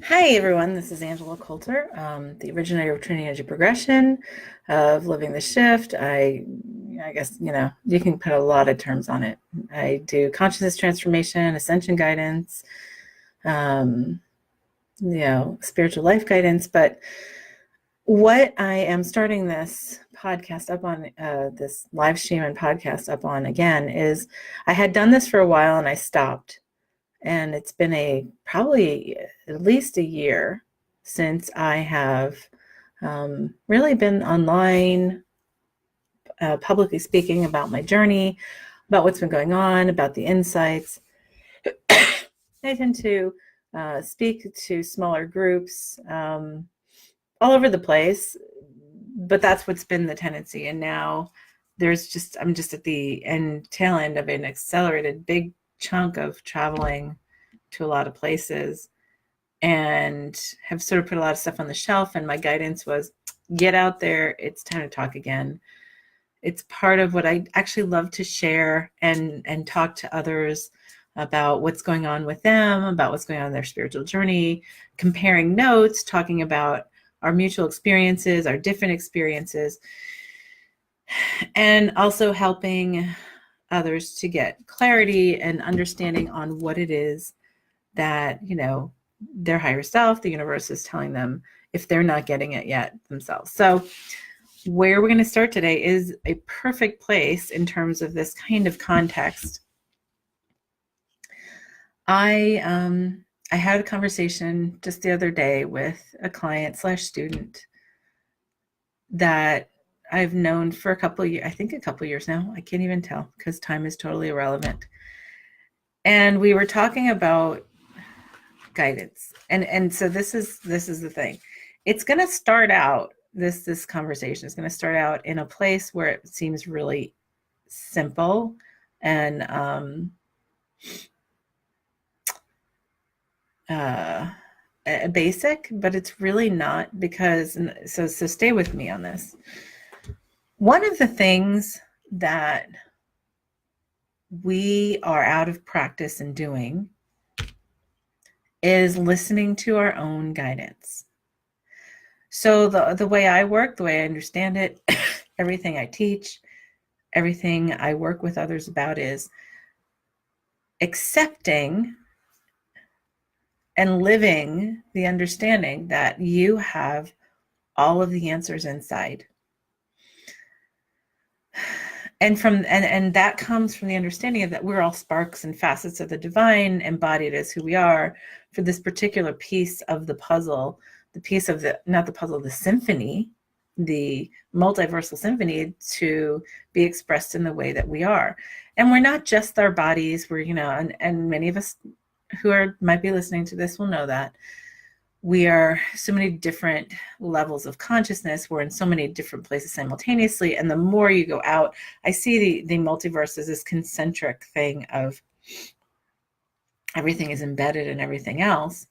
Hi, everyone. This is Angela Coulter, the originator of Trinity Energy Progression, of Living the Shift. I guess, you can put a lot of terms on it. I do consciousness transformation, ascension guidance, um, spiritual life guidance. But what I am starting this podcast up on, this live stream and podcast up on again, is I had done this for a while and I stopped. And it's been probably at least a year since I have really been online, publicly speaking about my journey, about what's been going on, about the insights. I tend to speak to smaller groups all over the place, but that's what's been the tendency. And now I'm just at the tail end of an accelerated big chunk of traveling to a lot of places, and have sort of put a lot of stuff on the shelf. And my guidance was, get out there. It's time to talk again. It's part of what I actually love to share and talk to others about what's going on with them, about what's going on in their spiritual journey, comparing notes, talking about our mutual experiences, our different experiences, and also helping others to get clarity and understanding on what it is that, their higher self, the universe, is telling them if they're not getting it yet themselves. So where we're going to start today is a perfect place in terms of this kind of context. I had a conversation just the other day with a client / student that I've known for a couple of years, I think a couple of years now. I can't even tell because time is totally irrelevant. And we were talking about guidance. And so this is the thing. It's going to start out, this conversation is going to start out in a place where it seems really simple and basic, but it's really not, because so stay with me on this. One of the things that we are out of practice in doing is listening to our own guidance. So the way I work, the way I understand it, everything I teach, everything I work with others about is accepting and living the understanding that you have all of the answers inside. And that comes from the understanding of that we're all sparks and facets of the divine embodied as who we are for this particular piece of the puzzle, the piece of not the puzzle, the symphony, the multiversal symphony, to be expressed in the way that we are. And we're not just our bodies. We're, and many of us who might be listening to this will know that we are so many different levels of consciousness. We're in so many different places simultaneously. And the more you go out, I see the multiverse as this concentric thing of everything is embedded in everything else.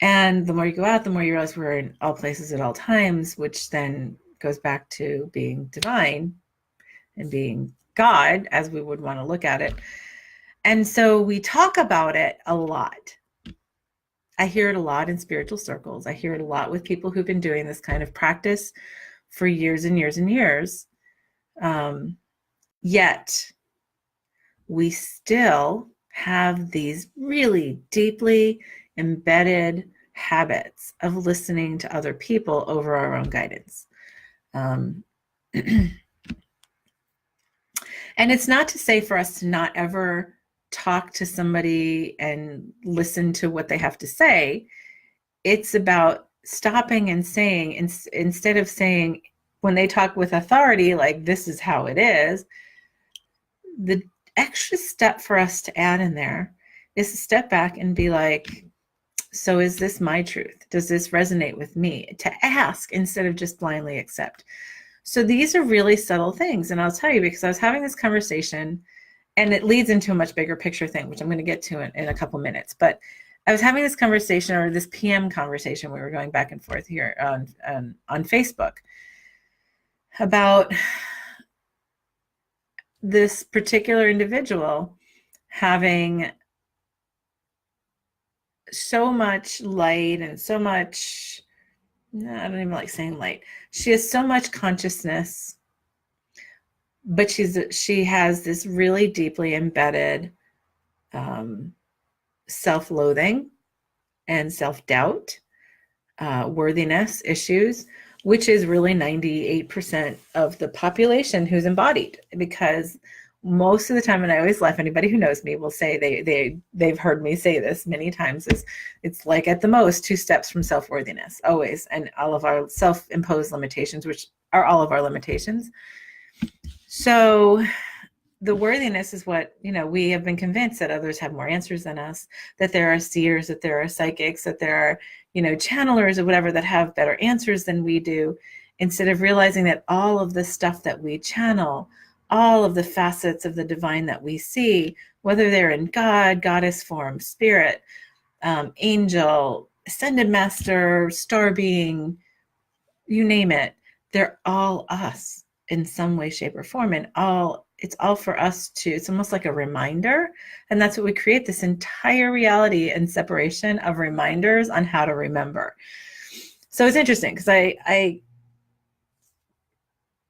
And the more you go out, the more you realize we're in all places at all times, which then goes back to being divine and being God, as we would want to look at it. And so we talk about it a lot. I hear it a lot in spiritual circles. I hear it a lot with people who've been doing this kind of practice for years and years and years. Yet we still have these really deeply embedded habits of listening to other people over our own guidance. And it's not to say for us to not ever talk to somebody and listen to what they have to say. It's about stopping and saying, instead of saying, when they talk with authority, like, this is how it is, the extra step for us to add in there is to step back and be like, so is this my truth? Does this resonate with me? To ask instead of just blindly accept. So these are really subtle things. And I'll tell you, because I was having this conversation, and it leads into a much bigger picture thing, which I'm going to get to in a couple minutes. But I was having this conversation, or this PM conversation, we were going back and forth here on Facebook, about this particular individual having so much light and so much, no, I don't even like saying light. She has so much consciousness, but she has this really deeply embedded um, self-loathing and self-doubt, worthiness issues, which is really 98% of the population who's embodied. Because most of the time, and I always laugh, anybody who knows me will say they've heard me say this many times, is it's like at the most 2 steps from self-worthiness, always. And all of our self-imposed limitations, which are all of our limitations. So the worthiness is what, we have been convinced that others have more answers than us, that there are seers, that there are psychics, that there are, channelers or whatever that have better answers than we do, instead of realizing that all of the stuff that we channel, all of the facets of the divine that we see, whether they're in God, goddess form, spirit, angel, ascended master, star being, you name it, they're all us in some way, shape, or form. And it's all for us to, it's almost like a reminder. And that's what we create, this entire reality and separation of reminders on how to remember. So it's interesting because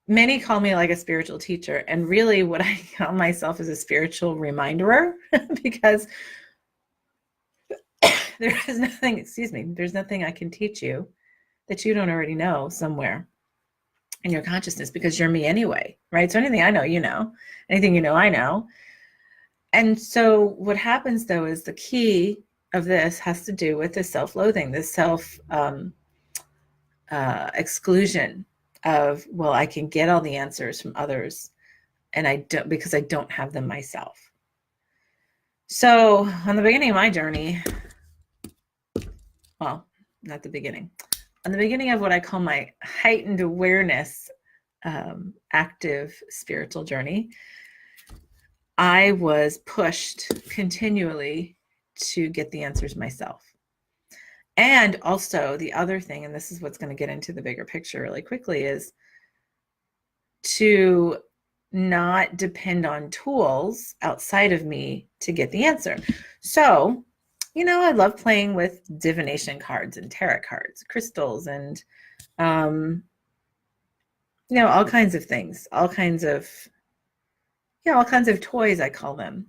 many call me like a spiritual teacher, and really what I call myself is a spiritual reminderer because there's nothing I can teach you that you don't already know somewhere in your consciousness, because you're me anyway, right? So anything I know, anything you know, I know. And so what happens though is the key of this has to do with the self-loathing, the self exclusion of, well, I can get all the answers from others, and I don't, because I don't have them myself. So on the beginning of my journey, well, not the beginning, on the beginning of what I call my heightened awareness, active spiritual journey, I was pushed continually to get the answers myself. And also the other thing, and this is what's going to get into the bigger picture really quickly, is to not depend on tools outside of me to get the answer. So, I love playing with divination cards and tarot cards, crystals, and, all kinds of things, all kinds of toys, I call them.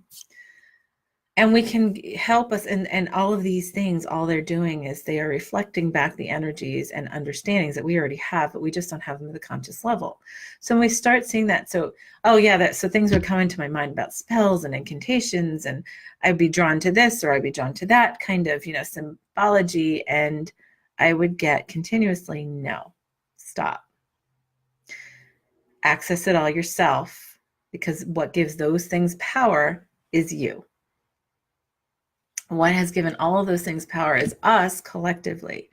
And we can help us, and all of these things, all they're doing is they are reflecting back the energies and understandings that we already have, but we just don't have them at the conscious level. So when we start seeing that, so things would come into my mind about spells and incantations, and I'd be drawn to this or I'd be drawn to that kind of, symbology, and I would get continuously, no, stop. Access it all yourself, because what gives those things power is you. What has given all of those things power is us collectively.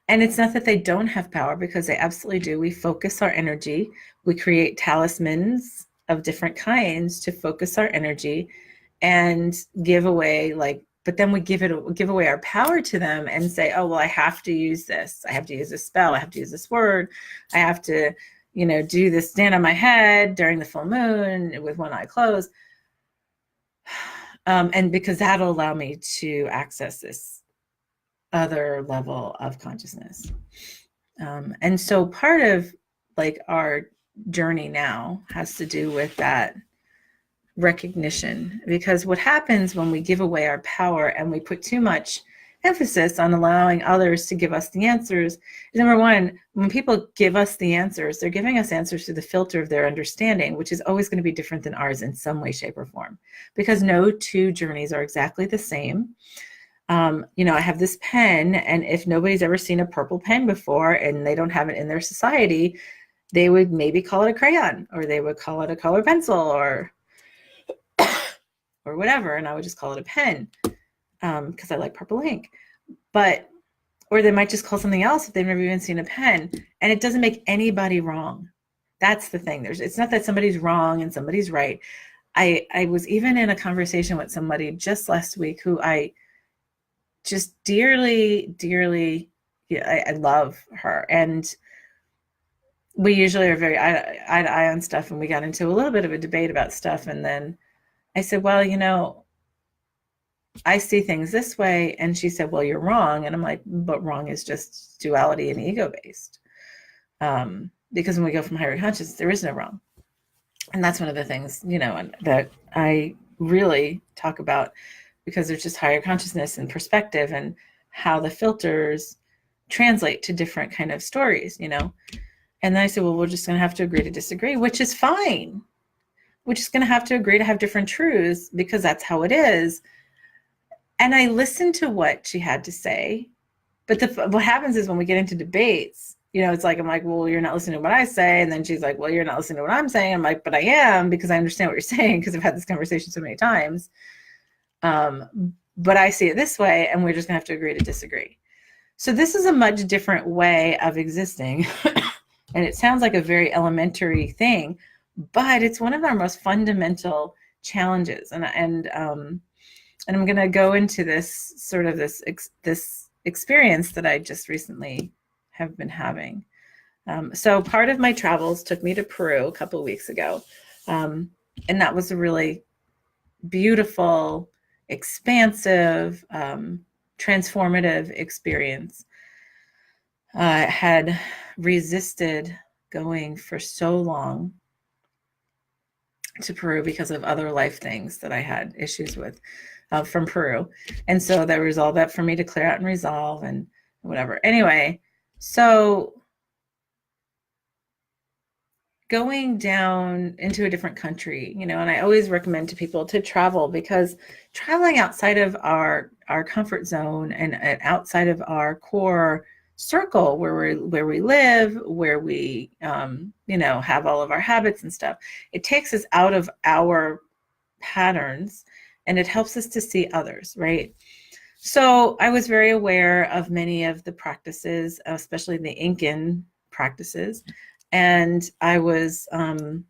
And it's not that they don't have power, because they absolutely do. We focus our energy. We create talismans of different kinds to focus our energy and give away, but then we give away our power to them and say, oh, well, I have to use this. I have to use this spell. I have to use this word. I have to, do this, stand on my head during the full moon with one eye closed. And because that'll allow me to access this other level of consciousness. And so part of our journey now has to do with that recognition, because what happens when we give away our power and we put too much emphasis on allowing others to give us the answers is, number one, when people give us the answers, they're giving us answers through the filter of their understanding, which is always going to be different than ours in some way, shape, or form, because no two journeys are exactly the same. I have this pen, and if nobody's ever seen a purple pen before and they don't have it in their society, they would maybe call it a crayon, or they would call it a color pencil, or whatever, and I would just call it a pen because I like purple ink. Or they might just call something else if they've never even seen a pen, and it doesn't make anybody wrong. That's the thing. It's not that somebody's wrong and somebody's right. I was even in a conversation with somebody just last week who I just dearly, dearly, I love her. And we usually are very eye to eye on stuff, and we got into a little bit of a debate about stuff. And then I said, well, I see things this way. And she said, well, you're wrong. And I'm like, but wrong is just duality and ego based. Because when we go from higher consciousness, there is no wrong. And that's one of the things, that I really talk about, because there's just higher consciousness and perspective and how the filters translate to different kind of stories, And then I said, well, we're just going to have to agree to disagree, which is fine. We're just going to have to agree to have different truths because that's how it is. And I listened to what she had to say. But what happens is when we get into debates, it's like, I'm like, well, you're not listening to what I say. And then she's like, well, you're not listening to what I'm saying. I'm like, but I am, because I understand what you're saying, because I've had this conversation so many times. But I see it this way, and we're just going to have to agree to disagree. So this is a much different way of existing. And it sounds like a very elementary thing, but it's one of our most fundamental challenges. And I'm going to go into this sort of this experience that I just recently have been having. So part of my travels took me to Peru a couple of weeks ago. And that was a really beautiful, expansive, transformative experience. I had resisted going for so long to Peru because of other life things that I had issues with from Peru. And so there was all that for me to clear out and resolve and whatever. Anyway, so going down into a different country, and I always recommend to people to travel, because traveling outside of our comfort zone and outside of our core circle where we live, where we have all of our habits and stuff, it takes us out of our patterns and it helps us to see others, right? So I was very aware of many of the practices, especially the Incan practices. And I was, and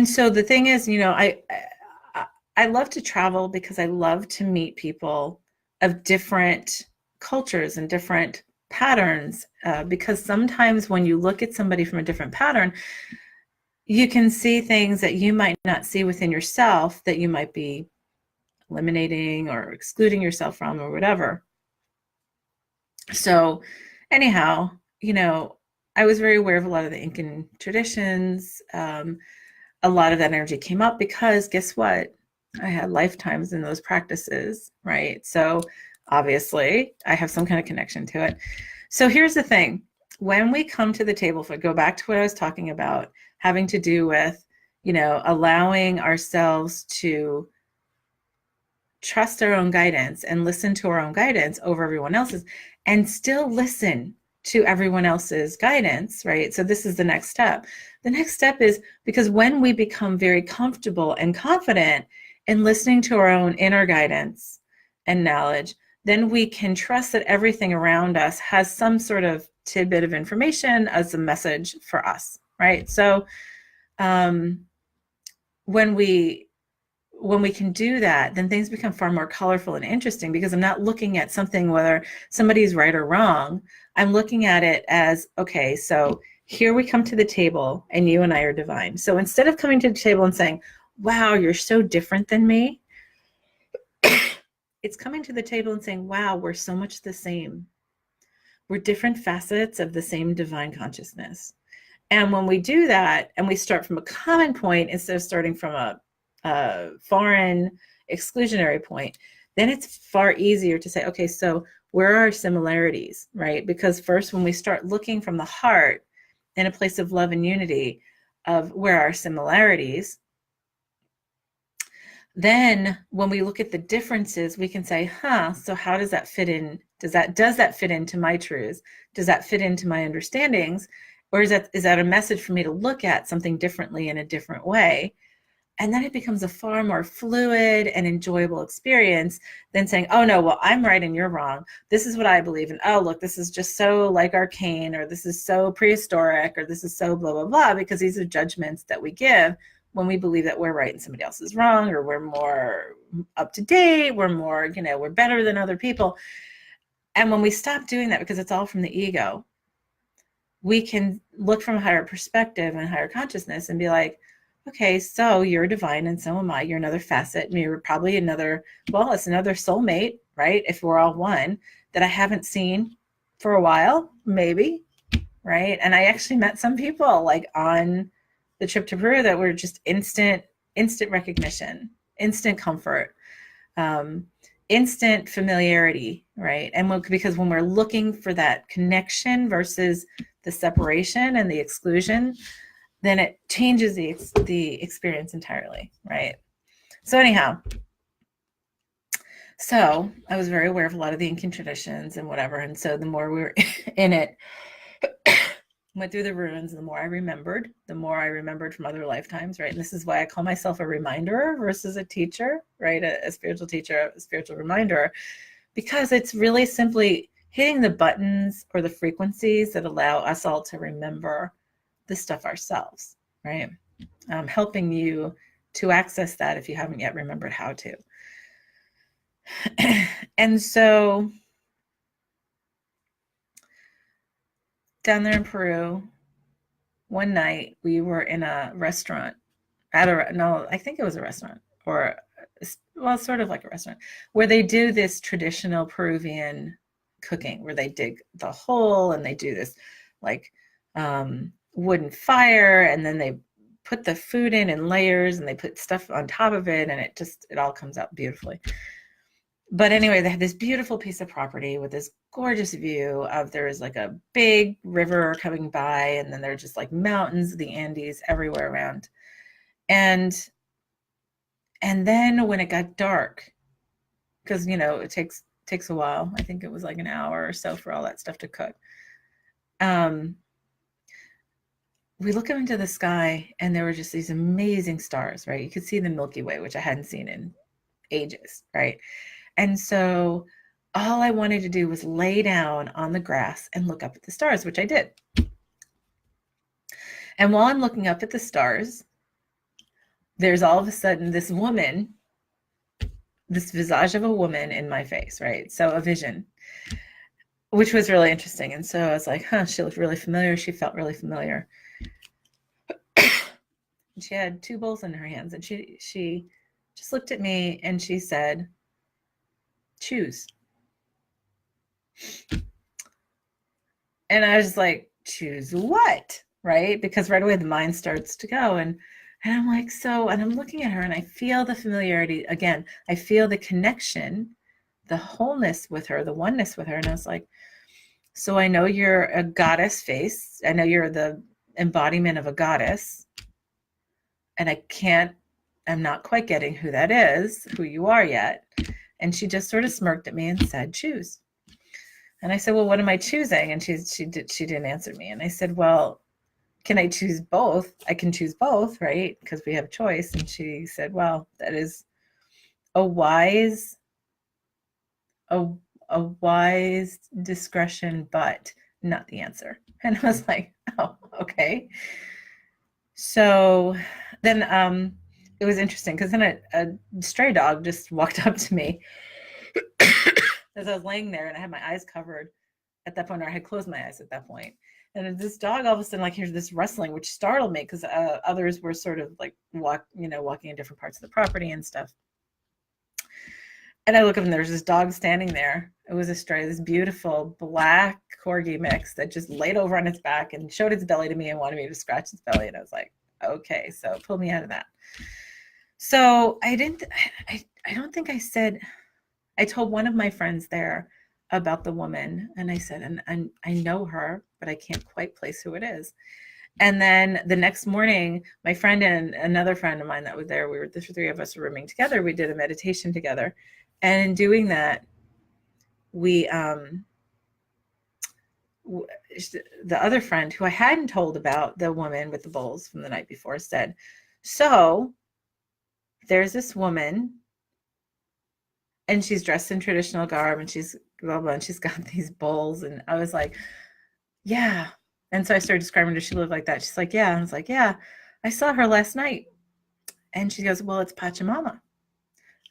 so the thing is, I love to travel because I love to meet people of different cultures and different patterns, because sometimes when you look at somebody from a different pattern, you can see things that you might not see within yourself, that you might be eliminating or excluding yourself from or whatever. So anyhow, I was very aware of a lot of the Incan traditions. A lot of that energy came up because guess what? I had lifetimes in those practices, right? So obviously I have some kind of connection to it. So here's the thing. When we come to the table, if I go back to what I was talking about, having to do with, allowing ourselves to trust our own guidance and listen to our own guidance over everyone else's, and still listen to everyone else's guidance, right? So this is the next step. The next step is, because when we become very comfortable and confident in listening to our own inner guidance and knowledge, then we can trust that everything around us has some sort of tidbit of information as a message for us, right? So when we can do that, then things become far more colorful and interesting, because I'm not looking at something whether somebody's right or wrong. I'm looking at it as, okay, so here we come to the table and you and I are divine. So instead of coming to the table and saying, wow, you're so different than me, it's coming to the table and saying, wow, we're so much the same. We're different facets of the same divine consciousness. And when we do that and we start from a common point instead of starting from a foreign exclusionary point, then it's far easier to say, okay, so where are our similarities, right? Because first, when we start looking from the heart in a place of love and unity of where are our similarities, then when we look at the differences, we can say, so how does that fit in? Does that fit into my truths? Does that fit into my understandings? Or is that a message for me to look at something differently in a different way? And then it becomes a far more fluid and enjoyable experience than saying, oh no, well, I'm right and you're wrong. This is what I believe. And oh, look, this is just so like arcane, or this is so prehistoric, or this is so blah, blah, blah, because these are judgments that we give when we believe that we're right and somebody else is wrong, or we're more up to date, we're more, we're better than other people. And when we stop doing that, because it's all from the ego, we can look from a higher perspective and higher consciousness and be like, okay, so you're divine and so am I. You're another facet. You're probably another, well, it's another soulmate, right? If we're all one that I haven't seen for a while, maybe, right? And I actually met some people like on the trip to Peru that were just instant recognition, instant comfort, um, instant familiarity, right? And because when we're looking for that connection versus the separation and the exclusion, then it changes the experience entirely, right? So anyhow, so I was very aware of a lot of the Incan traditions and whatever, and so the more we were in it, went through the ruins, the more I remembered from other lifetimes, right? And this is why I call myself a reminder versus a teacher, right? A spiritual teacher, a spiritual reminder, because it's really simply hitting the buttons or the frequencies that allow us all to remember the stuff ourselves, right? Helping you to access that if you haven't yet remembered how to. And so down there in Peru, one night we were in a restaurant I think it was a restaurant or, well, sort of like a restaurant where they do this traditional Peruvian cooking where they dig the hole and they do this like wooden fire and then they put the food in layers and they put stuff on top of it and it all comes out beautifully. But anyway, they had this beautiful piece of property with this gorgeous view of, there was like a big river coming by and then there's just like mountains of the Andes everywhere around. And then when it got dark, because it takes a while, I think it was like an hour or so for all that stuff to cook. We look up into the sky and there were just these amazing stars, right? You could see the Milky Way, which I hadn't seen in ages, right? And so all I wanted to do was lay down on the grass and look up at the stars, which I did. And while I'm looking up at the stars, there's all of a sudden this visage of a woman in my face, right? So a vision, which was really interesting. And so I was like, she looked really familiar. She felt really familiar. She had two bowls in her hands and she just looked at me and she said, choose. And I was like, choose what? Right? Because right away the mind starts to go. And I'm like, and I'm looking at her and I feel the familiarity again. I feel the connection, the wholeness with her, the oneness with her. And I was like, so I know you're a goddess face. I know you're the embodiment of a goddess. And I'm not quite getting who that is, who you are yet. And she just sort of smirked at me and said, choose. And I said, well, what am I choosing? And she didn't answer me. And I said, well, can I choose both? I can choose both, right? Because we have choice. And she said, well, that is a wise discretion, but not the answer. And I was like, oh, okay. So then it was interesting because then a stray dog just walked up to me as I was laying there and I had my eyes covered at that point, or I had closed my eyes at that point. And this dog all of a sudden, like, here's this rustling, which startled me because others were sort of like walking in different parts of the property and stuff. And I look up and there's this dog standing there. It was a stray, this beautiful black corgi mix that just laid over on its back and showed its belly to me and wanted me to scratch its belly. And I was like, okay, so it pulled me out of that. So I don't think I said, I told one of my friends there about the woman and I said, and I know her, but I can't quite place who it is. And then the next morning, my friend and another friend of mine that was there, the three of us were rooming together. We did a meditation together. And in doing that, we, the other friend who I hadn't told about the woman with the bowls from the night before said, so there's this woman and she's dressed in traditional garb and she's blah, blah, and she's got these bowls. And I was like, yeah. And so I started describing, does she live like that? She's like, yeah. And I was like, yeah, I saw her last night. And she goes, well, it's Pachamama.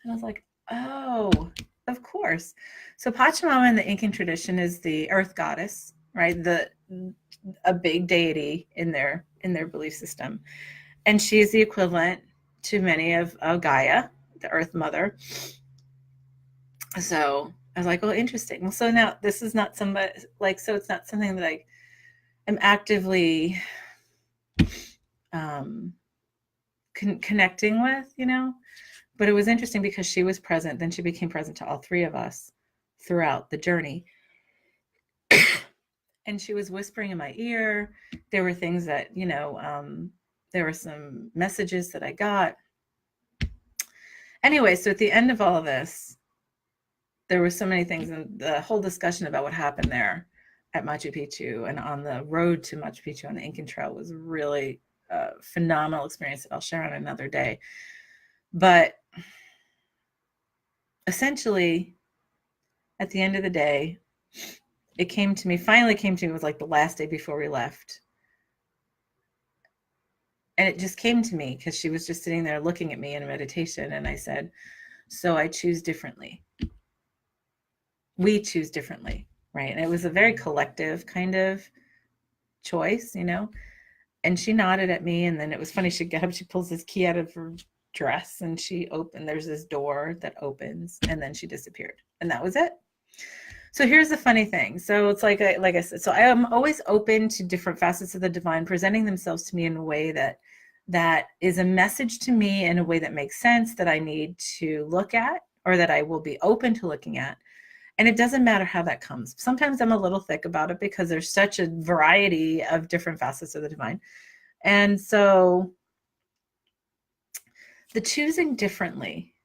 And I was like, oh, of course. So Pachamama in the Incan tradition is the earth goddess, right? A big deity in their belief system. And she is the equivalent to many of Gaia, the Earth Mother. So I was like, oh, interesting. Well, so now this is not somebody like, so it's not something that I am actively connecting with, you know, but it was interesting because she was present. Then she became present to all three of us throughout the journey. And she was whispering in my ear. There were things that, you know, there were some messages that I got. Anyway, so at the end of all of this, there were so many things, and the whole discussion about what happened there at Machu Picchu and on the road to Machu Picchu on the Incan Trail was really a phenomenal experience that I'll share on another day. But essentially, at the end of the day, it came to me, finally came to me, it was like the last day before we left. And it just came to me because she was just sitting there looking at me in meditation. And I said, so I choose differently. We choose differently, right? And it was a very collective kind of choice, you know? And she nodded at me. And then it was funny. She got up, she pulls this key out of her dress and she opened, there's this door that opens and then she disappeared. And that was it. So here's the funny thing. So it's like I said, so I am always open to different facets of the divine presenting themselves to me in a way that is a message to me in a way that makes sense, that I need to look at, or that I will be open to looking at. And it doesn't matter how that comes. Sometimes I'm a little thick about it because there's such a variety of different facets of the divine. And so the choosing differently,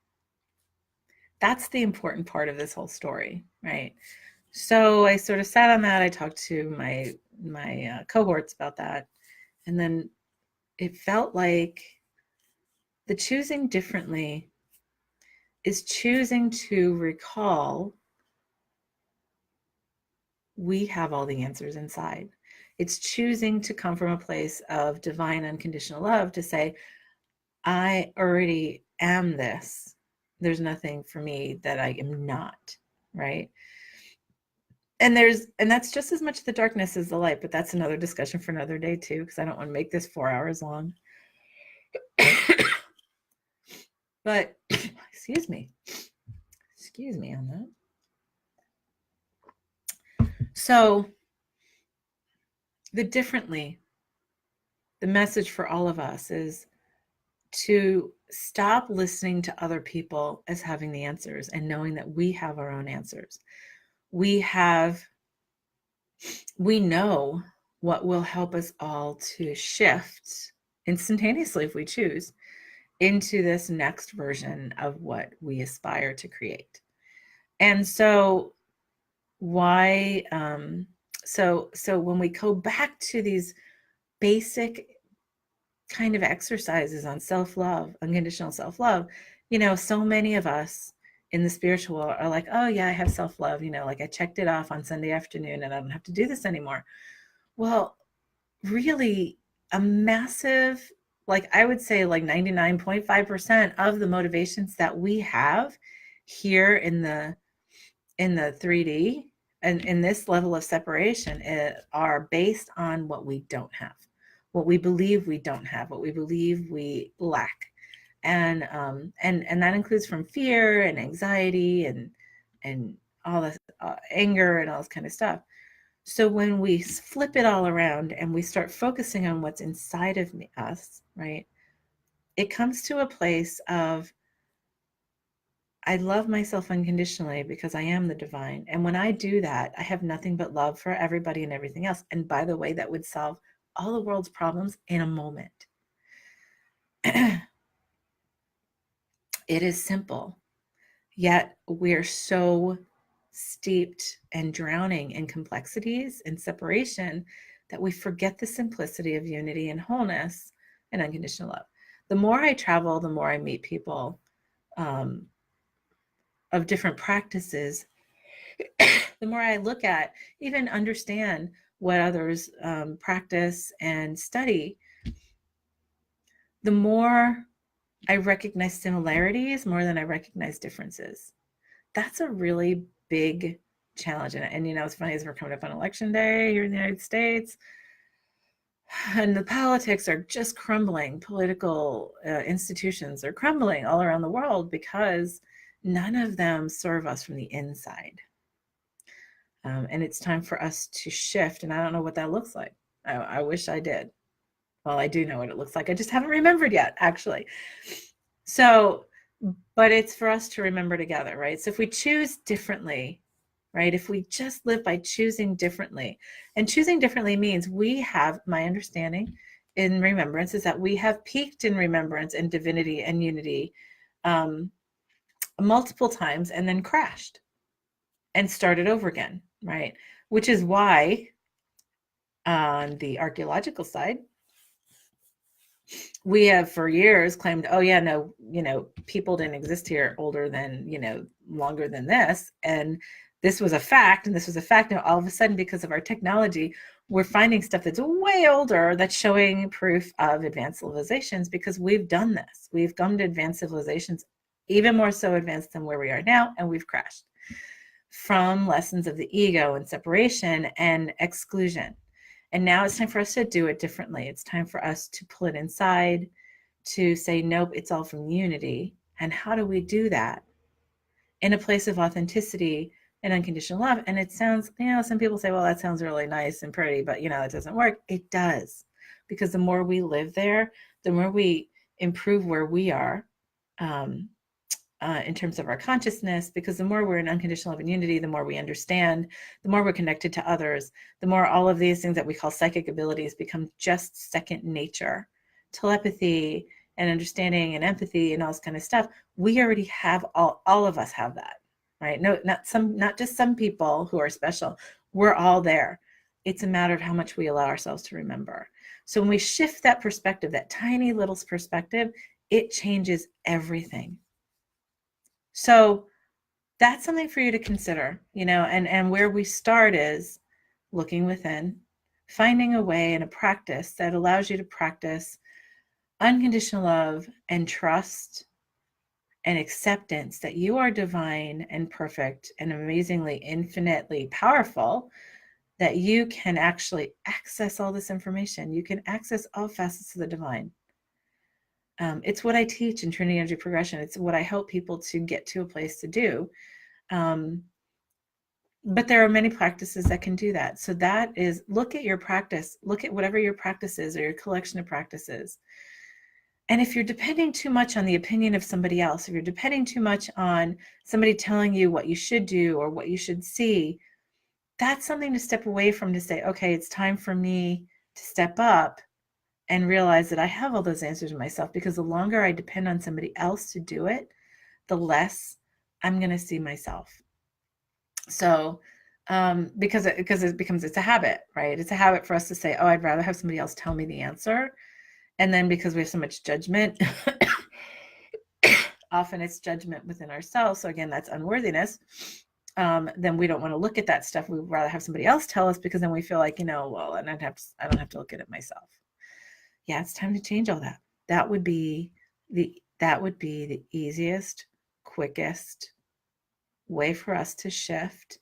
that's the important part of this whole story, right? So I sort of sat on that. I talked to my cohorts about that. And then it felt like the choosing differently is choosing to recall we have all the answers inside. It's choosing to come from a place of divine unconditional love to say, I already am this. There's nothing for me that I am not, right? And that's just as much the darkness as the light, but that's another discussion for another day too, because I don't want to make this 4 hours long. But excuse me on that. So the message for all of us is to stop listening to other people as having the answers and knowing that we have our own answers. We know what will help us all to shift instantaneously, if we choose, into this next version of what we aspire to create. And so so when we go back to these basic kind of exercises on self-love, unconditional self-love, you know, so many of us in the spiritual are like, oh yeah, I have self-love, you know, like I checked it off on Sunday afternoon and I don't have to do this anymore. Well, really a massive, like I would say like 99.5% of the motivations that we have here in the 3D and in this level of separation are based on what we don't have, what we believe we don't have, what we believe we lack. And that includes from fear and anxiety and all this anger and all this kind of stuff. So when we flip it all around and we start focusing on what's inside of us, right, it comes to a place of, I love myself unconditionally because I am the divine. And when I do that, I have nothing but love for everybody and everything else. And by the way, that would solve all the world's problems in a moment. It is simple, yet we're so steeped and drowning in complexities and separation that we forget the simplicity of unity and wholeness and unconditional love. The more I travel, the more I meet people of different practices, the more I look at, even understand what others practice and study, the more I recognize similarities more than I recognize differences. That's a really big challenge. And you know, it's funny, as we're coming up on election day here in the United States, And the politics are just crumbling. Political institutions are crumbling all around the world because none of them serve us from the inside. And it's time for us to shift. And I don't know what that looks like. I wish I did. Well, I do know what it looks like. I just haven't remembered yet, actually. So, but it's for us to remember together, right? So if we choose differently, right? If we just live by choosing differently, and choosing differently means we have, my understanding in remembrance is that we have peaked in remembrance and divinity and unity multiple times and then crashed and started over again, right? Which is why on the archaeological side, we have for years claimed, oh yeah, no, people didn't exist here older than, longer than this. And this was a fact. And this was a fact. Now, all of a sudden, because of our technology, we're finding stuff that's way older that's showing proof of advanced civilizations because we've done this. We've come to advanced civilizations, even more so advanced than where we are now, and we've crashed from lessons of the ego and separation and exclusion. And now it's time for us to do it differently. It's time for us to pull it inside, to say, nope, it's all from unity. And how do we do that? In a place of authenticity and unconditional love. And it sounds, some people say, well, that sounds really nice and pretty, but it doesn't work. It does. Because the more we live there, the more we improve where we are, in terms of our consciousness, because the more we're in unconditional love and unity, the more we understand, the more we're connected to others, the more all of these things that we call psychic abilities become just second nature. Telepathy and understanding and empathy and all this kind of stuff, we already have, all of us have that, right? No, not just some people who are special. We're all there. It's a matter of how much we allow ourselves to remember. So when we shift that perspective, that tiny little perspective, it changes everything. So that's something for you to consider, and where we start is looking within, finding a way and a practice that allows you to practice unconditional love and trust and acceptance that you are divine and perfect and amazingly, infinitely powerful, that you can actually access all this information. You can access all facets of the divine. It's what I teach in Trinity Energy Progression. It's what I help people to get to a place to do. But there are many practices that can do that. So that is, look at your practice, look at whatever your practice is or your collection of practices. And if you're depending too much on the opinion of somebody else, if you're depending too much on somebody telling you what you should do or what you should see, that's something to step away from, to say, okay, it's time for me to step up and realize that I have all those answers in myself, because the longer I depend on somebody else to do it, the less I'm going to see myself. So, because it becomes, it's a habit, right? It's a habit for us to say, oh, I'd rather have somebody else tell me the answer. And then because we have so much judgment, often it's judgment within ourselves. So again, that's unworthiness. Then we don't want to look at that stuff. We'd rather have somebody else tell us, because then we feel like, well, and I don't have to look at it myself. Yeah, it's time to change all that. That would be the easiest, quickest way for us to shift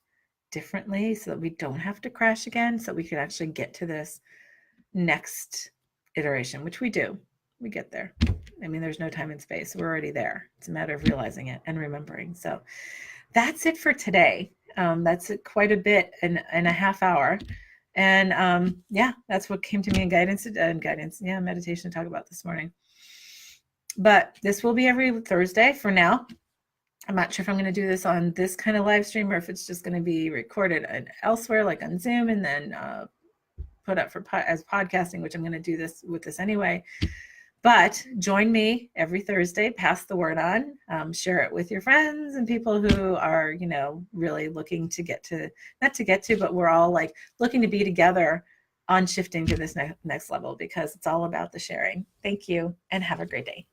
differently, so that we don't have to crash again, so that we can actually get to this next iteration, which we do. We get there. I mean, there's no time and space. We're already there. It's a matter of realizing it and remembering. So that's it for today. That's quite a bit in a half hour. And that's what came to me in guidance, meditation to talk about this morning. But this will be every Thursday for now. I'm not sure if I'm going to do this on this kind of live stream, or if it's just going to be recorded elsewhere, like on Zoom, and then put up as podcasting, which I'm going to do this with this anyway. But join me every Thursday, pass the word on, share it with your friends and people who are, really looking to but we're all like looking to be together on shifting to this next level, because it's all about the sharing. Thank you, and have a great day.